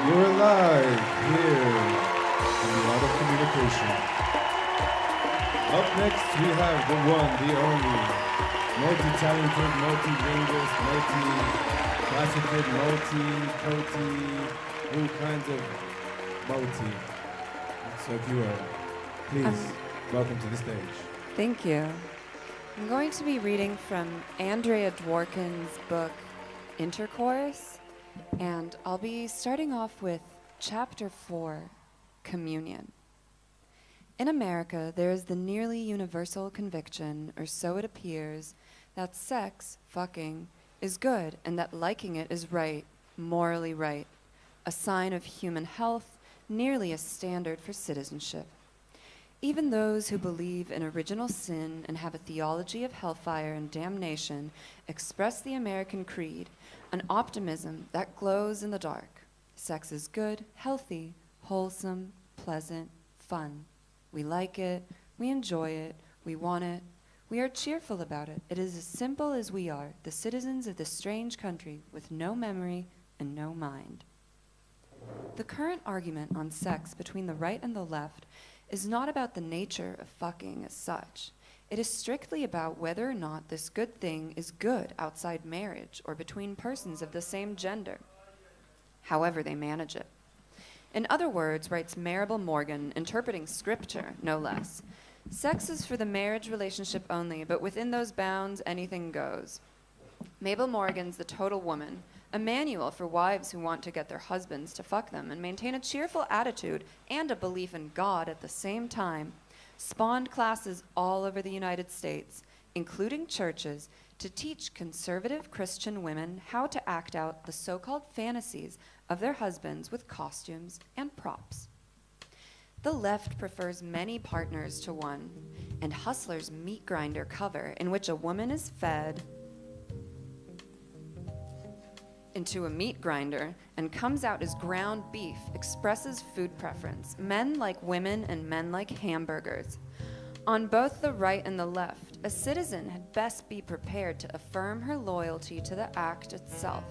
We're live here in the art of communication. Up next, we have the one, the only, multi-talented, multi-linguist, multi-faceted, multi-coty, all kinds of multi. So if you will, please, welcome to the stage. Thank you. I'm going to be reading from Andrea Dworkin's book, Intercourse, and I'll be starting off with Chapter 4, Communion. In America, there is the nearly universal conviction, or so it appears, that sex, fucking, is good and that liking it is right, morally right, a sign of human health, nearly a standard for citizenship. Even those who believe in original sin and have a theology of hellfire and damnation express the American creed, an optimism that glows in the dark. Sex is good, healthy, wholesome, pleasant, fun. We like it, we enjoy it, we want it, we are cheerful about it. It is as simple as we are, the citizens of this strange country with no memory and no mind. The current argument on sex between the right and the left is not about the nature of fucking as such. It is strictly about whether or not this good thing is good outside marriage or between persons of the same gender, however they manage it. In other words, writes Maribel Morgan, interpreting scripture, no less, sex is for the marriage relationship only, but within those bounds, anything goes. Mabel Morgan's The Total Woman, a manual for wives who want to get their husbands to fuck them and maintain a cheerful attitude and a belief in God at the same time, spawned classes all over the United States, including churches, to teach conservative Christian women how to act out the so-called fantasies of their husbands with costumes and props. The left prefers many partners to one, and Hustler's meat grinder cover, in which a woman is fed into a meat grinder and comes out as ground beef, expresses food preference. Men like women and men like hamburgers. On both the right and the left, a citizen had best be prepared to affirm her loyalty to the act itself.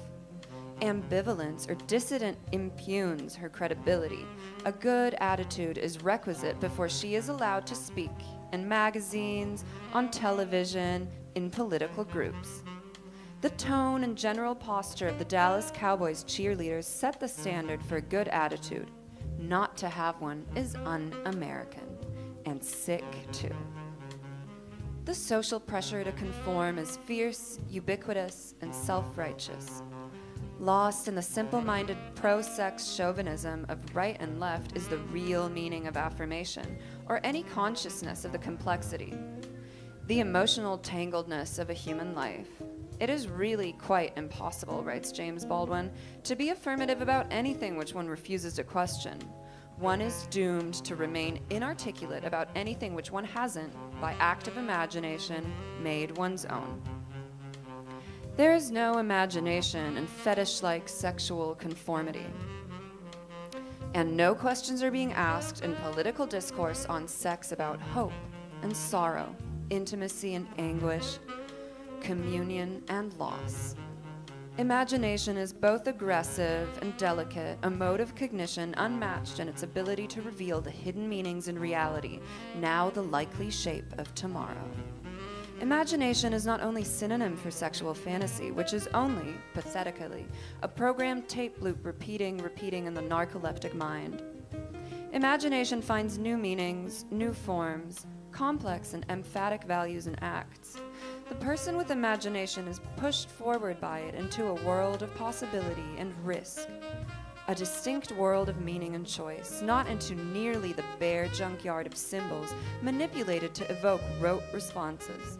Ambivalence or dissident impugns her credibility. A good attitude is requisite before she is allowed to speak in magazines, on television, in political groups. The tone and general posture of the Dallas Cowboys cheerleaders set the standard for a good attitude. Not to have one is un-American, and sick too. The social pressure to conform is fierce, ubiquitous, and self-righteous. Lost in the simple-minded pro-sex chauvinism of right and left is the real meaning of affirmation, or any consciousness of the complexity, the emotional tangledness of a human life. It is really quite impossible, writes James Baldwin, to be affirmative about anything which one refuses to question. One is doomed to remain inarticulate about anything which one hasn't, by act of imagination, made one's own. There is no imagination in fetish-like sexual conformity. And no questions are being asked in political discourse on sex about hope and sorrow, intimacy and anguish, communion and loss. Imagination is both aggressive and delicate, a mode of cognition unmatched in its ability to reveal the hidden meanings in reality, now the likely shape of tomorrow. Imagination is not only synonym for sexual fantasy, which is only, pathetically, a programmed tape loop repeating in the narcoleptic mind. Imagination finds new meanings, new forms, complex and emphatic values and acts. The person with imagination is pushed forward by it into a world of possibility and risk, a distinct world of meaning and choice, not into merely the bare junkyard of symbols manipulated to evoke rote responses.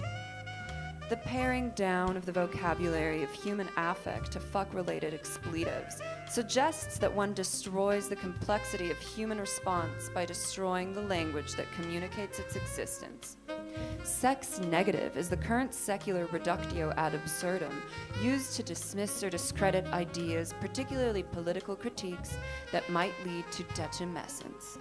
The paring down of the vocabulary of human affect to fuck-related expletives suggests that one destroys the complexity of human response by destroying the language that communicates its existence. Sex negative is the current secular reductio ad absurdum used to dismiss or discredit ideas, particularly political critiques, that might lead to detumescence.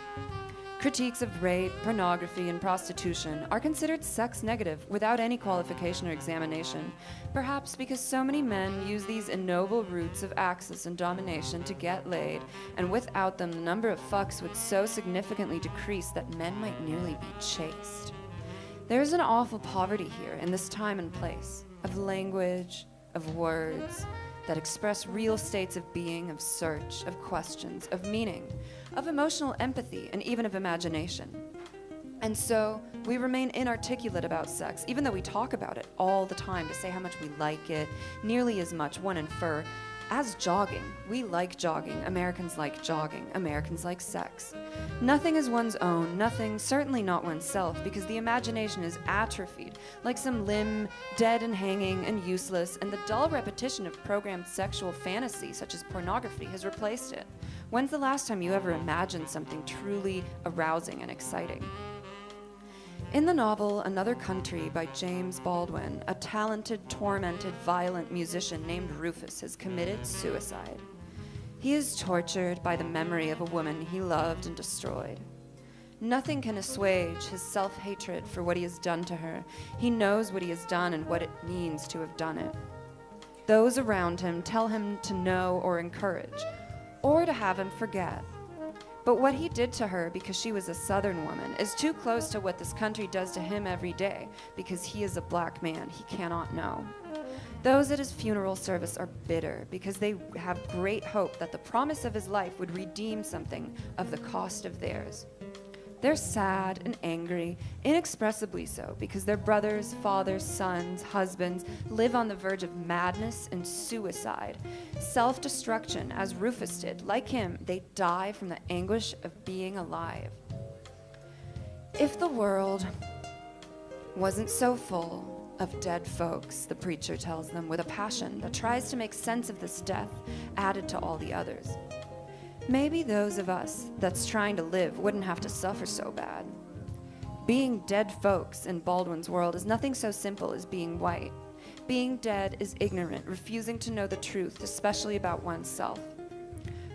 Critiques of rape, pornography, and prostitution are considered sex negative without any qualification or examination, perhaps because so many men use these ignoble roots of access and domination to get laid, and without them the number of fucks would so significantly decrease that men might nearly be chaste. There's an awful poverty here in this time and place, of language, of words, that express real states of being, of search, of questions, of meaning, of emotional empathy, and even of imagination. And so we remain inarticulate about sex, even though we talk about it all the time to say how much we like it, nearly as much, one infer, as jogging. We like jogging. Americans like jogging. Americans like sex. Nothing is one's own, nothing, certainly not oneself, because the imagination is atrophied, like some limb, dead and hanging and useless, and the dull repetition of programmed sexual fantasy, such as pornography, has replaced it. When's the last time you ever imagined something truly arousing and exciting? In the novel Another Country by James Baldwin, a talented, tormented, violent musician named Rufus has committed suicide. He is tortured by the memory of a woman he loved and destroyed. Nothing can assuage his self-hatred for what he has done to her. He knows what he has done and what it means to have done it. Those around him tell him to know or encourage, or to have him forget. But what he did to her because she was a Southern woman is too close to what this country does to him every day because he is a black man he cannot know. Those at his funeral service are bitter because they have great hope that the promise of his life would redeem something of the cost of theirs. They're sad and angry, inexpressibly so, because their brothers, fathers, sons, husbands live on the verge of madness and suicide, self-destruction, as Rufus did. Like him, they die from the anguish of being alive. If the world wasn't so full of dead folks, the preacher tells them with a passion that tries to make sense of this death added to all the others, maybe those of us that's trying to live wouldn't have to suffer so bad. Being dead folks in Baldwin's world is nothing so simple as being white. Being dead is ignorant, refusing to know the truth, especially about oneself.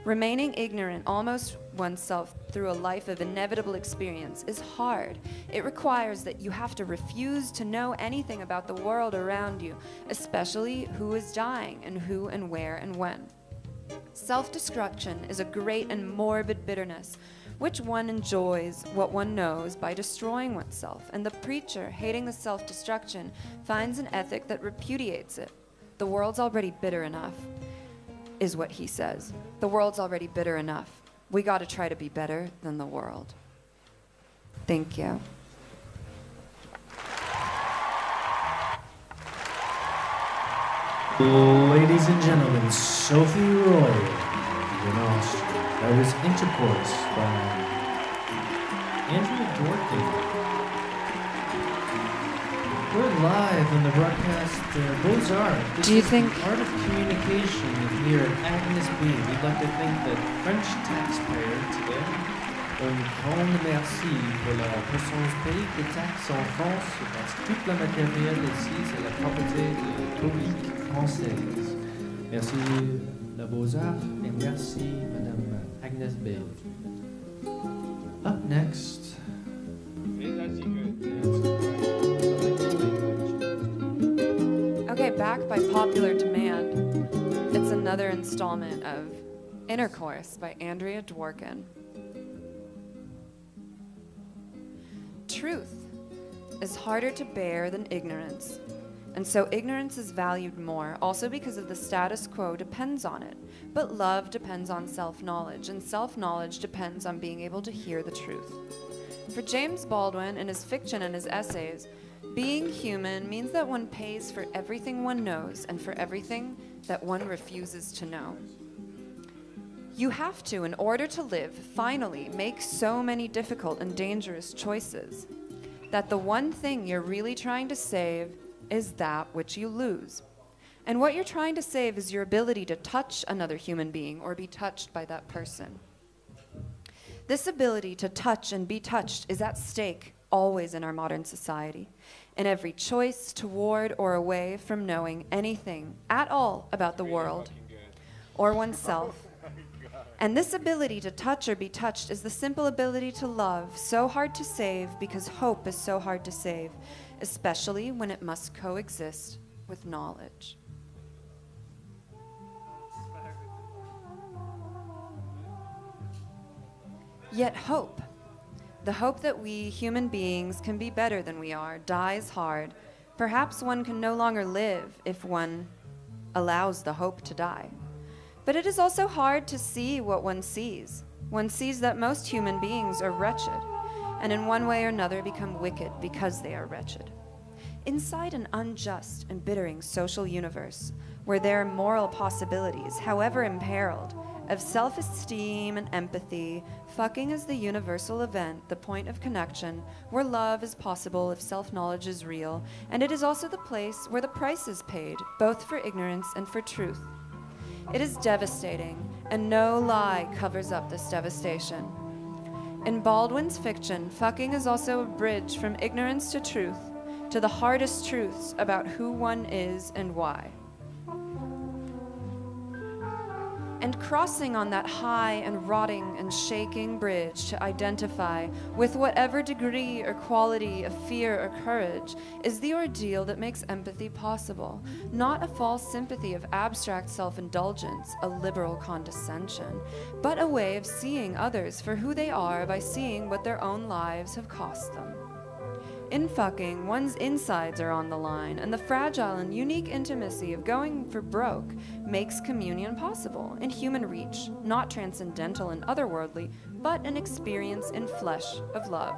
Remaining ignorant almost oneself through a life of inevitable experience is hard. It requires that you have to refuse to know anything about the world around you, especially who is dying and who and where and when. Self-destruction is a great and morbid bitterness, which one enjoys what one knows by destroying oneself, and the preacher, hating the self-destruction, finds an ethic that repudiates it. The world's already bitter enough, is what he says. The world's already bitter enough. We gotta try to be better than the world. Thank you. Ladies and gentlemen, Sophie Roy, in Austria. That was Intercourse by Andrea Dworkin. We're live on the broadcast Beaux-Arts. This Do you is think- the art of communication here at Agnes B. We'd like to thank the French taxpayer today. Un grand merci pour la puissance pays de taxes en France, parce que tout le matériel ici, c'est la propriété publique française. Merci la Beaux-Arts et merci Madame Agnes Bale. Up next. Okay, back by popular demand, it's another installment of Intercourse by Andrea Dworkin. Truth is harder to bear than ignorance, and so ignorance is valued more, also because of the status quo depends on it. But love depends on self-knowledge, and self-knowledge depends on being able to hear the truth. For James Baldwin, in his fiction and his essays, being human means that one pays for everything one knows and for everything that one refuses to know. You have to, in order to live, finally make so many difficult and dangerous choices that the one thing you're really trying to save is that which you lose. And what you're trying to save is your ability to touch another human being or be touched by that person. This ability to touch and be touched is at stake always in our modern society, in every choice toward or away from knowing anything at all about the world or oneself And this ability to touch or be touched is the simple ability to love, so hard to save because hope is so hard to save, especially when it must coexist with knowledge. Yet hope, the hope that we human beings can be better than we are, dies hard. Perhaps one can no longer live if one allows the hope to die. But it is also hard to see what one sees. One sees that most human beings are wretched, and in one way or another become wicked because they are wretched. Inside an unjust, embittering social universe, where there are moral possibilities, however imperiled, of self-esteem and empathy, fucking is the universal event, the point of connection, where love is possible if self-knowledge is real, and it is also the place where the price is paid, both for ignorance and for truth. It is devastating, and no lie covers up this devastation. In Baldwin's fiction, fucking is also a bridge from ignorance to truth, to the hardest truths about who one is and why. And crossing on that high and rotting and shaking bridge to identify with whatever degree or quality of fear or courage is the ordeal that makes empathy possible, not a false sympathy of abstract self-indulgence, a liberal condescension, but a way of seeing others for who they are by seeing what their own lives have cost them. In fucking, one's insides are on the line, and the fragile and unique intimacy of going for broke makes communion possible, in human reach, not transcendental and otherworldly, but an experience in flesh of love.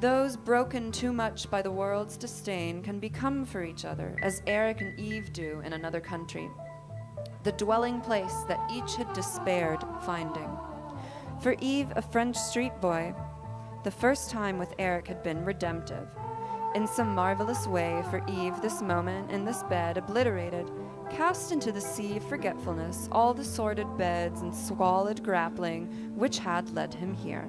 Those broken too much by the world's disdain can become for each other, as Eric and Eve do in another country, the dwelling place that each had despaired finding. For Eve, a French street boy, the first time with Eric had been redemptive. In some marvelous way for Eve, this moment in this bed obliterated, cast into the sea of forgetfulness all the sordid beds and squalid grappling which had led him here.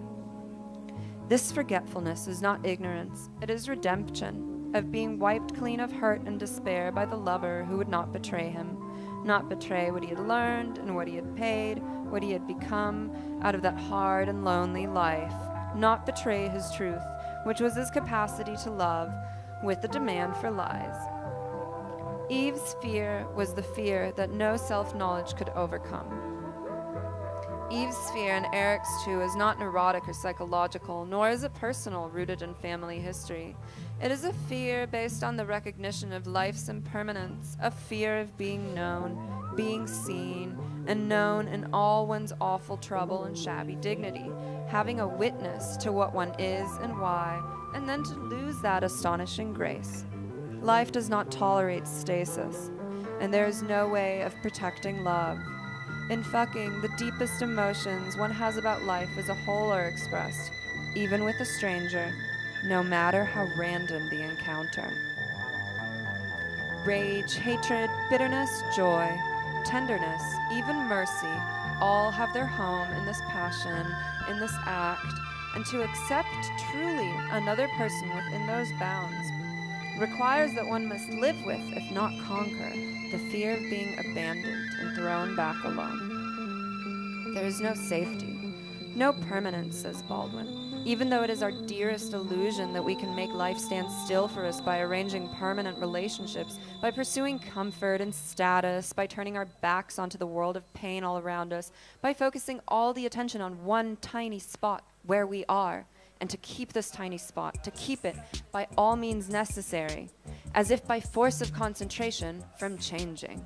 This forgetfulness is not ignorance, it is redemption, of being wiped clean of hurt and despair by the lover who would not betray him, not betray what he had learned and what he had paid, what he had become out of that hard and lonely life, not betray his truth, which was his capacity to love, with the demand for lies. Eve's fear was the fear that no self-knowledge could overcome. Eve's fear, and Eric's too, is not neurotic or psychological, nor is it personal, rooted in family history. It is a fear based on the recognition of life's impermanence, a fear of being known, being seen, and known in all one's awful trouble and shabby dignity, having a witness to what one is and why, and then to lose that astonishing grace. Life does not tolerate stasis, and there is no way of protecting love. In fucking, the deepest emotions one has about life as a whole are expressed, even with a stranger, no matter how random the encounter. Rage, hatred, bitterness, joy, tenderness, even mercy, all have their home in this passion, in this act, and to accept truly another person within those bounds requires that one must live with, if not conquer, the fear of being abandoned and thrown back alone. There is no safety, no permanence, says Baldwin, even though it is our dearest illusion that we can make life stand still for us by arranging permanent relationships, by pursuing comfort and status, by turning our backs onto the world of pain all around us, by focusing all the attention on one tiny spot where we are, and to keep this tiny spot, to keep it by all means necessary, as if by force of concentration from changing.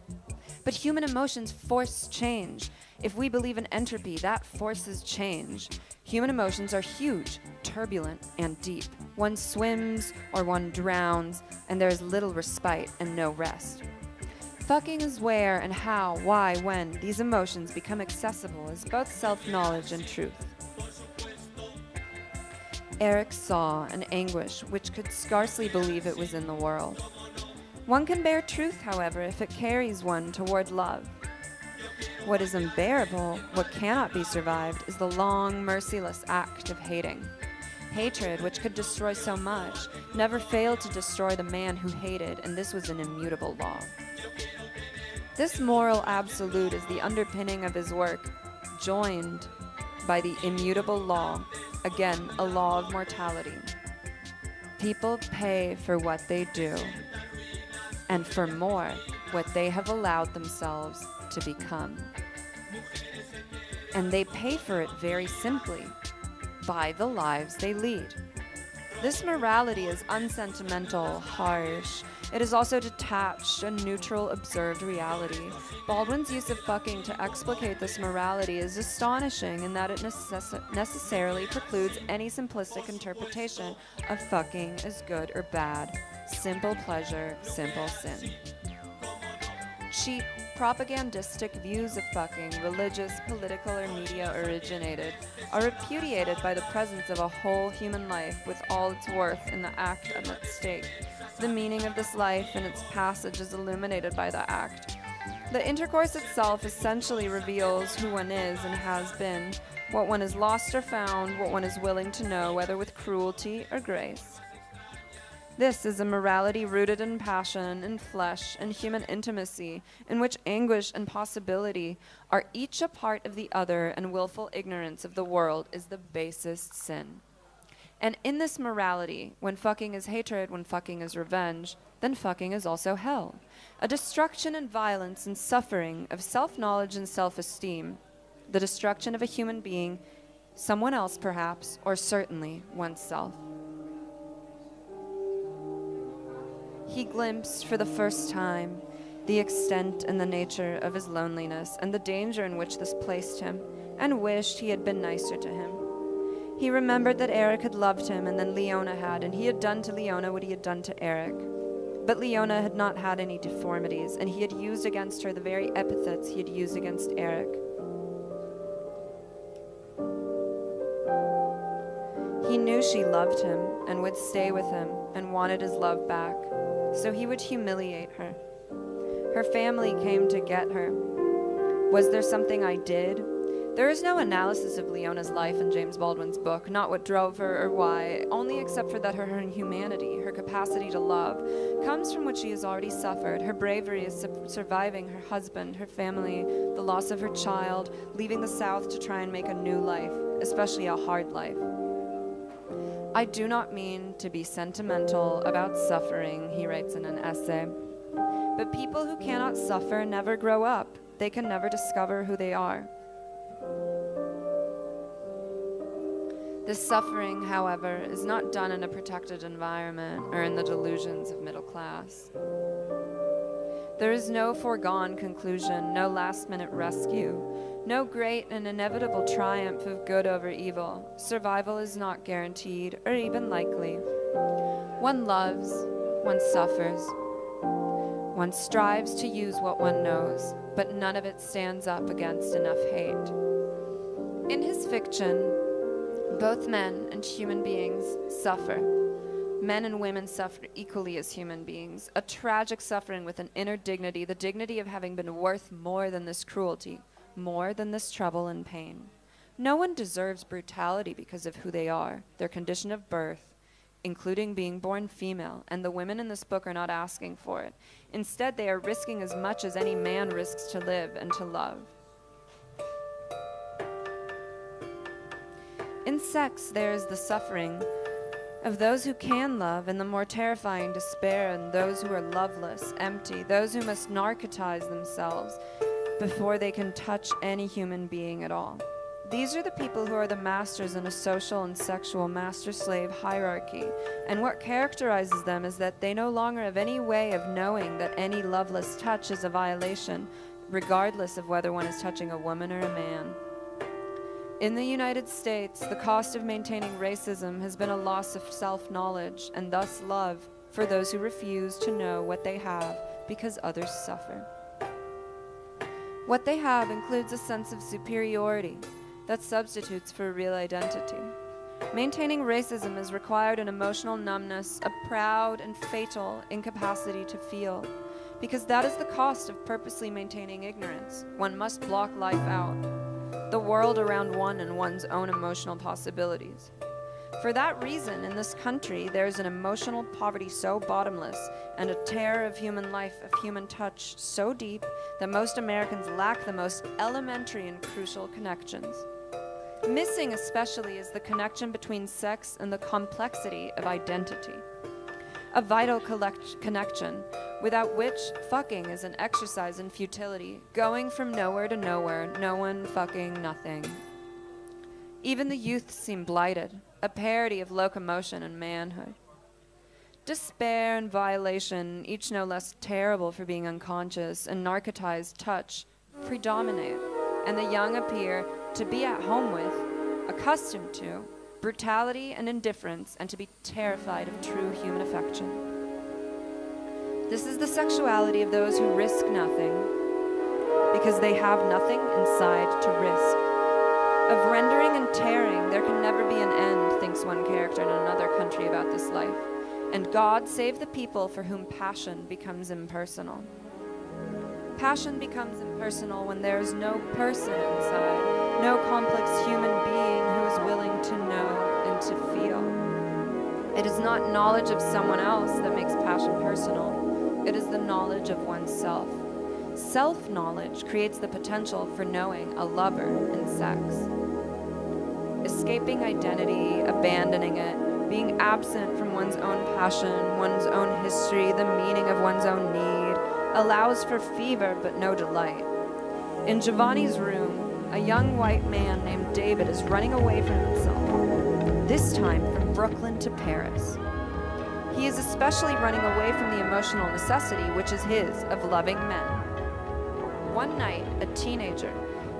But human emotions force change. If we believe in entropy, that forces change. Human emotions are huge, turbulent, and deep. One swims or one drowns, and there is little respite and no rest. Fucking is where and how, why, when these emotions become accessible as both self-knowledge and truth. Eric saw an anguish which could scarcely believe it was in the world. One can bear truth, however, if it carries one toward love. What is unbearable, what cannot be survived, is the long, merciless act of hating. Hatred, which could destroy so much, never failed to destroy the man who hated, and this was an immutable law. This moral absolute is the underpinning of his work, joined by the immutable law, again, a law of mortality. People pay for what they do, and for more, what they have allowed themselves to become. And they pay for it very simply, by the lives they lead. This morality is unsentimental, harsh. It is also detached, a neutral, observed reality. Baldwin's use of fucking to explicate this morality is astonishing in that it necessarily precludes any simplistic interpretation of fucking as good or bad. Simple pleasure, simple sin. Cheap, propagandistic views of fucking, religious, political, or media originated, are repudiated by the presence of a whole human life with all its worth in the act and at stake. The meaning of this life and its passage is illuminated by the act. The intercourse itself essentially reveals who one is and has been, what one has lost or found, what one is willing to know, whether with cruelty or grace. This is a morality rooted in passion, in flesh, and human intimacy, in which anguish and possibility are each a part of the other, and willful ignorance of the world is the basest sin. And in this morality, when fucking is hatred, when fucking is revenge, then fucking is also hell. A destruction and violence and suffering of self-knowledge and self-esteem. The destruction of a human being, someone else perhaps, or certainly oneself. He glimpsed for the first time the extent and the nature of his loneliness and the danger in which this placed him, and wished he had been nicer to him. He remembered that Eric had loved him, and then Leona had, and he had done to Leona what he had done to Eric. But Leona had not had any deformities, and he had used against her the very epithets he had used against Eric. He knew she loved him, and would stay with him, and wanted his love back, so he would humiliate her. Her family came to get her. Was there something I did? There is no analysis of Leona's life in James Baldwin's book, not what drove her or why, only except for that her humanity, her capacity to love, comes from what she has already suffered. Her bravery is surviving her husband, her family, the loss of her child, leaving the South to try and make a new life, especially a hard life. I do not mean to be sentimental about suffering, he writes in an essay, but people who cannot suffer never grow up. They can never discover who they are. This suffering, however, is not done in a protected environment or in the delusions of middle class. There is no foregone conclusion, no last-minute rescue, no great and inevitable triumph of good over evil. Survival is not guaranteed or even likely. One loves, one suffers. One strives to use what one knows, but none of it stands up against enough hate. In his fiction, both men and human beings suffer. Men and women suffer equally as human beings, a tragic suffering with an inner dignity, the dignity of having been worth more than this cruelty, more than this trouble and pain. No one deserves brutality because of who they are, their condition of birth, including being born female, and the women in this book are not asking for it. Instead, they are risking as much as any man risks to live and to love. In sex, there is the suffering of those who can love, and the more terrifying despair in those who are loveless, empty, those who must narcotize themselves before they can touch any human being at all. These are the people who are the masters in a social and sexual master-slave hierarchy, and what characterizes them is that they no longer have any way of knowing that any loveless touch is a violation, regardless of whether one is touching a woman or a man. In the United States, the cost of maintaining racism has been a loss of self-knowledge and thus love for those who refuse to know what they have because others suffer. What they have includes a sense of superiority that substitutes for real identity. Maintaining racism has required an emotional numbness, a proud and fatal incapacity to feel, because that is the cost of purposely maintaining ignorance. One must block life out, the world around one and one's own emotional possibilities. For that reason, in this country, there is an emotional poverty so bottomless and a terror of human life, of human touch, so deep that most Americans lack the most elementary and crucial connections. Missing especially is the connection between sex and the complexity of identity. A vital connection, without which fucking is an exercise in futility, going from nowhere to nowhere, no one fucking nothing. Even the youth seem blighted, a parody of locomotion and manhood. Despair and violation, each no less terrible for being unconscious, and narcotized touch predominate, and the young appear to be at home with, accustomed to, brutality and indifference, and to be terrified of true human affection. This is the sexuality of those who risk nothing, because they have nothing inside to risk. Of rendering and tearing, there can never be an end, thinks one character in another country about this life. And God save the people for whom passion becomes impersonal. Passion becomes impersonal when there is no person inside, no complex human being who is willing to know and to feel. It is not knowledge of someone else that makes passion personal. It is the knowledge of oneself. Self-knowledge creates the potential for knowing a lover in sex. Escaping identity, abandoning it, being absent from one's own passion, one's own history, the meaning of one's own need, allows for fever but no delight. In Giovanni's room, a young white man named David is running away from himself, this time from Brooklyn to Paris. He is especially running away from the emotional necessity which is his of loving men. One night, a teenager,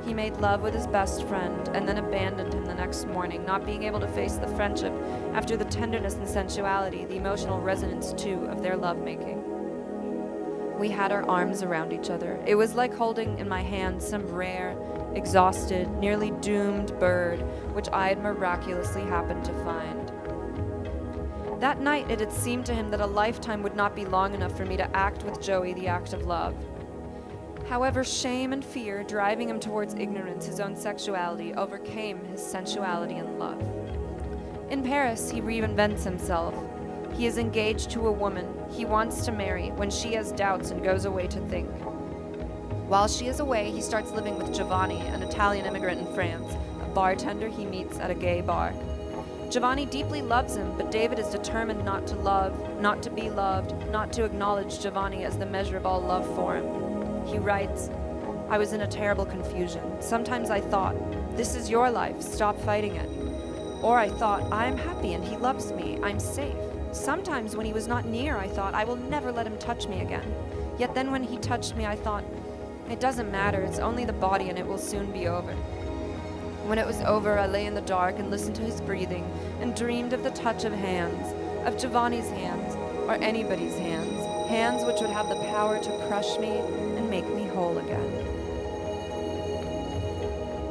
he made love with his best friend and then abandoned him the next morning, not being able to face the friendship after the tenderness and sensuality, the emotional resonance too, of their lovemaking. We had our arms around each other. It was like holding in my hands some rare, exhausted, nearly doomed bird, which I had miraculously happened to find. That night it had seemed to him that a lifetime would not be long enough for me to act with Joey the act of love. However, shame and fear, driving him towards ignorance, his own sexuality, overcame his sensuality and love. In Paris, he reinvents himself. He is engaged to a woman he wants to marry when she has doubts and goes away to think. While she is away, he starts living with Giovanni, an Italian immigrant in France, a bartender he meets at a gay bar. Giovanni deeply loves him, but David is determined not to love, not to be loved, not to acknowledge Giovanni as the measure of all love for him. He writes, I was in a terrible confusion. Sometimes I thought, this is your life, stop fighting it. Or I thought, I am happy and he loves me, I'm safe. Sometimes when he was not near, I thought, I will never let him touch me again. Yet then when he touched me, I thought, it doesn't matter, it's only the body and it will soon be over. When it was over, I lay in the dark and listened to his breathing and dreamed of the touch of hands, of Giovanni's hands, or anybody's hands, hands which would have the power to crush me and make me whole again.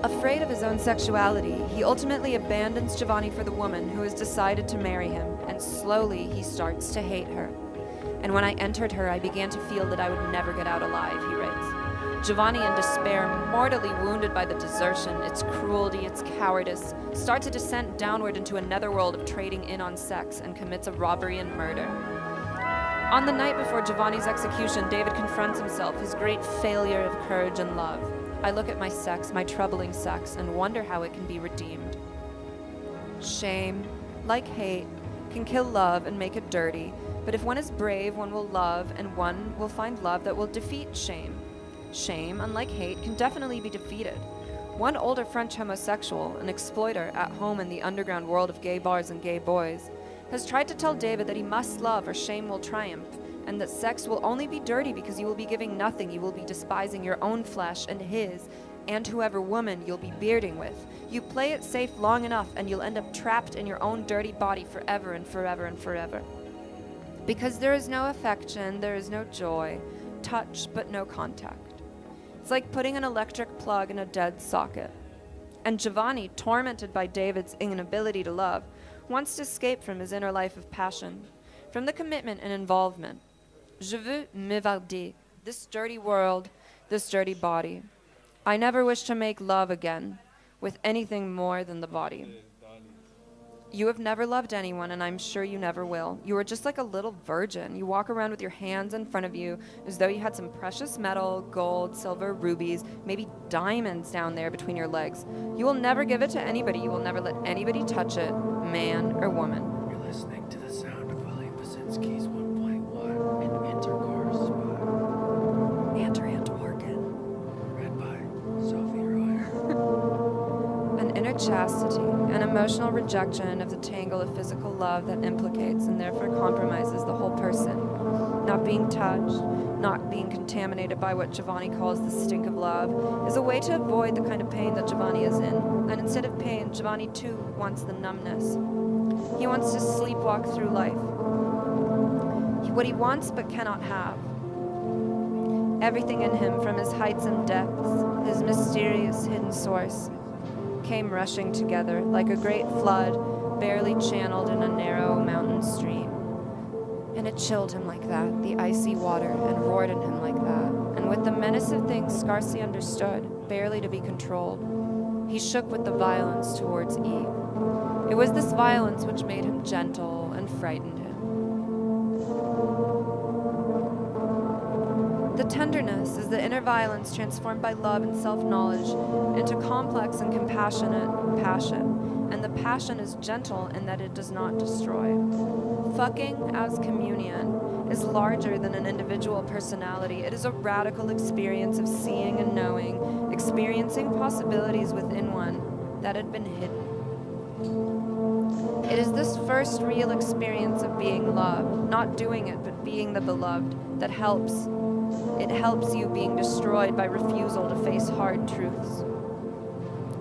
Afraid of his own sexuality, he ultimately abandons Giovanni for the woman who has decided to marry him, and slowly he starts to hate her. And when I entered her, I began to feel that I would never get out alive, he writes. Giovanni, in despair, mortally wounded by the desertion, its cruelty, its cowardice, starts a descent downward into a netherworld of trading in on sex and commits a robbery and murder. On the night before Giovanni's execution, David confronts himself, his great failure of courage and love. I look at my sex, my troubling sex, and wonder how it can be redeemed. Shame, like hate, can kill love and make it dirty, but if one is brave, one will love, and one will find love that will defeat shame. Shame, unlike hate, can definitely be defeated. One older French homosexual, an exploiter at home in the underground world of gay bars and gay boys, has tried to tell David that he must love or shame will triumph, and that sex will only be dirty because you will be giving nothing, you will be despising your own flesh and his, and whoever woman you'll be bearding with. You play it safe long enough and you'll end up trapped in your own dirty body forever and forever and forever. Because there is no affection, there is no joy, touch but no contact. It's like putting an electric plug in a dead socket. And Giovanni, tormented by David's inability to love, wants to escape from his inner life of passion, from the commitment and involvement. Je veux m'évader, this dirty world, this dirty body. I never wish to make love again with anything more than the body. You have never loved anyone, and I'm sure you never will. You are just like a little virgin. You walk around with your hands in front of you as though you had some precious metal, gold, silver, rubies, maybe diamonds down there between your legs. You will never give it to anybody. You will never let anybody touch it, man or woman. You're listening to the sound of William Basinski's 1.1 in Intercourse by Andrea Dworkin. read by Sofie. An inner chastity, an emotional rejection of the tangle of physical love that implicates and therefore compromises the whole person. Not being touched, not being contaminated by what Giovanni calls the stink of love, is a way to avoid the kind of pain that Giovanni is in. And instead of pain, Giovanni too wants the numbness. He wants to sleepwalk through life. What he wants but cannot have. Everything in him, from his heights and depths, his mysterious hidden source, came rushing together like a great flood barely channeled in a narrow mountain stream. And it chilled him like that, the icy water, and roared in him like that. And with the menace of things scarcely understood, barely to be controlled, he shook with the violence towards Eve. It was this violence which made him gentle and frightened him. The tenderness is the inner violence transformed by love and self-knowledge into complex and compassionate passion, and the passion is gentle in that it does not destroy. Fucking as communion is larger than an individual personality. It is a radical experience of seeing and knowing, experiencing possibilities within one that had been hidden. It is this first real experience of being loved, not doing it, but being the beloved, that helps. It helps you being destroyed by refusal to face hard truths.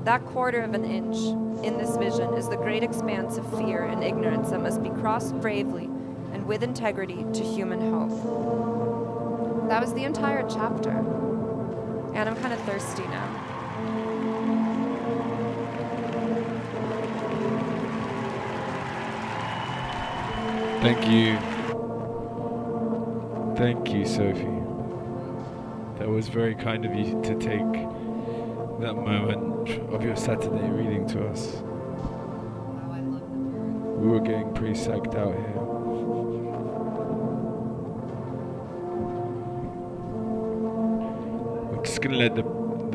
That quarter of an inch in this vision is the great expanse of fear and ignorance that must be crossed bravely and with integrity to human hope. That was the entire chapter. And I'm kind of thirsty now. Thank you. Thank you, Sophie. That was very kind of you to take that moment of your Saturday reading to us. Oh, I love the word. We were getting pretty psyched out here. We're just gonna let the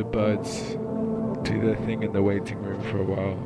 birds do their thing in the waiting room for a while.